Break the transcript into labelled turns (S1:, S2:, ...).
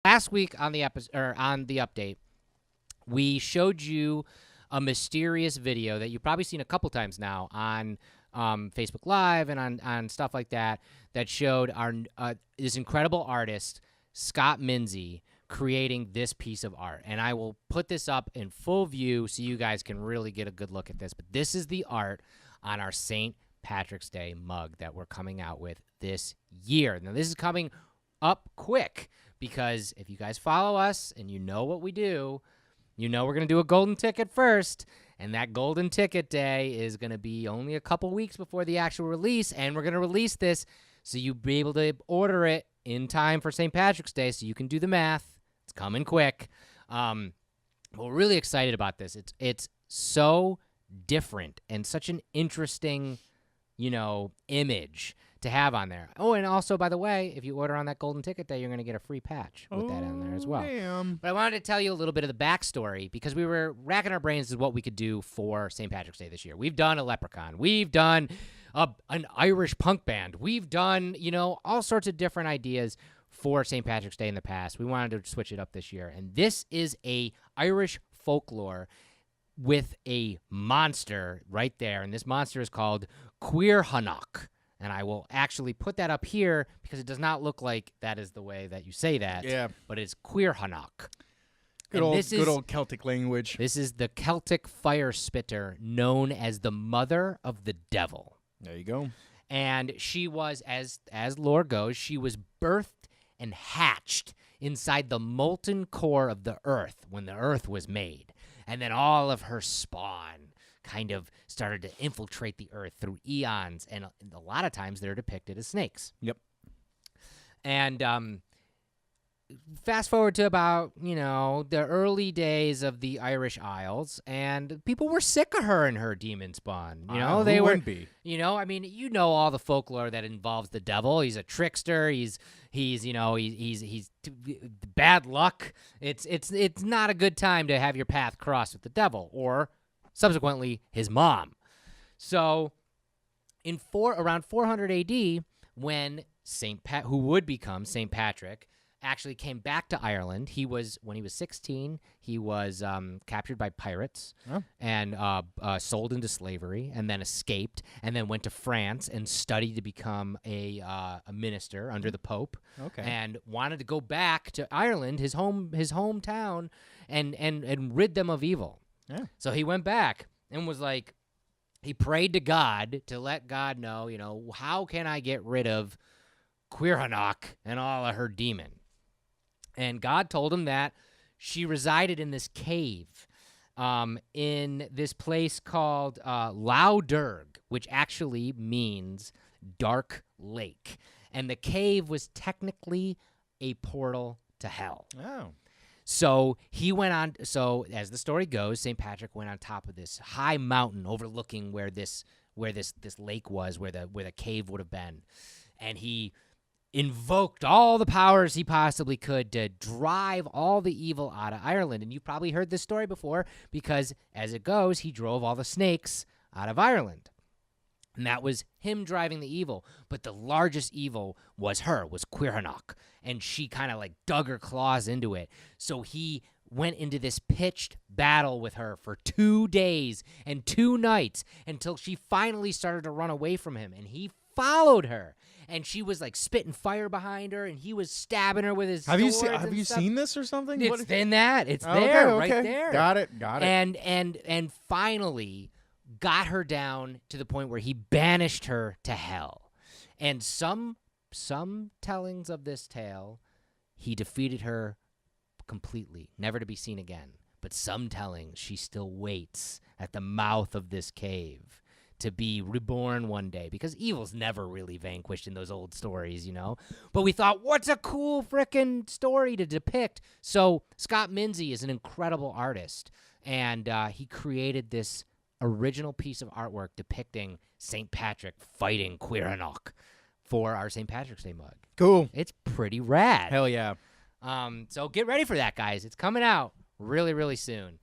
S1: Last week on the update, we showed you a mysterious video that you've probably seen a couple times now on Facebook Live and on stuff like that showed our this incredible artist, Scott Minzy, creating this piece of art. And I will put this up in full view so you guys can really get a good look at this. But this is the art on our St. Patrick's Day mug that we're coming out with this year. Now, this is coming up quick because if you guys follow us and you know what we do, you know we're going to do a golden ticket first. And that golden ticket day is going to be only a couple weeks before the actual release. And we're going to release this so you'll be able to order it in time for St. Patrick's Day so you can do the math. It's coming quick. We're really excited about this. It's so different and such an interesting, image to have on there. Oh, and also, by the way, if you order on that golden ticket day, you're going to get a free patch with that on there as well.
S2: Damn.
S1: But I wanted to tell you a little bit of the backstory because we were racking our brains as what we could do for St. Patrick's Day this year. We've done a leprechaun. We've done an Irish punk band. We've done, all sorts of different ideas for St. Patrick's Day in the past. We wanted to switch it up this year. And this is a Irish folklore with a monster right there. And this monster is called Caorthannach. And I will actually put that up here because it does not look like that is the way that you say that.
S2: Yeah.
S1: But it's Caorthannach.
S2: Good old Celtic language.
S1: This is the Celtic fire spitter known as the mother of the devil.
S2: There you go.
S1: And she was, as lore goes, she was birthed and hatched inside the molten core of the earth when the earth was made. And then all of her spawn kind of started to infiltrate the earth through eons, and a lot of times they're depicted as snakes.
S2: Yep.
S1: And fast forward to about, the early days of the Irish Isles, and people were sick of her and her demon spawn. They wouldn't
S2: be.
S1: All the folklore that involves the devil. He's a trickster. He's bad luck. It's not a good time to have your path crossed with the devil or subsequently his mom. So around 400 AD, when who would become St. Patrick, actually came back to Ireland. When he was 16, he was captured by pirates and sold into slavery, and then escaped, and then went to France and studied to become a minister under the Pope.
S2: Okay.
S1: And wanted to go back to Ireland, his hometown, and rid them of evil.
S2: Yeah.
S1: So he went back and was like, he prayed to God to let God know, how can I get rid of Caorthannach and all of her demon? And God told him that she resided in this cave in this place called Lough, which actually means dark lake. And the cave was technically a portal to hell.
S2: Oh.
S1: So he went on. So as the story goes, St. Patrick went on top of this high mountain overlooking where this lake was, where the cave would have been, and he invoked all the powers he possibly could to drive all the evil out of Ireland. And you've probably heard this story before because, as it goes, he drove all the snakes out of Ireland. And that was him driving the evil. But the largest evil was Caorthannach. And she kind of dug her claws into it. So he went into this pitched battle with her for 2 days and 2 nights until she finally started to run away from him. And he followed her. And she was spitting fire behind her, and he was stabbing her with his
S2: Have
S1: swords.
S2: Have you seen this or something?
S1: It's in that. It's
S2: okay,
S1: there,
S2: okay.
S1: right there.
S2: Got it.
S1: And finally got her down to the point where he banished her to hell. And some tellings of this tale, he defeated her completely, never to be seen again. But some tellings, she still waits at the mouth of this cave to be reborn one day, because evil's never really vanquished in those old stories, But we thought, what's a cool frickin' story to depict? So Scott Minzy is an incredible artist, and he created this original piece of artwork depicting St. Patrick fighting Caorthannach for our St. Patrick's Day mug.
S2: Cool.
S1: It's pretty rad.
S2: Hell yeah.
S1: So get ready for that, guys. It's coming out really, really soon.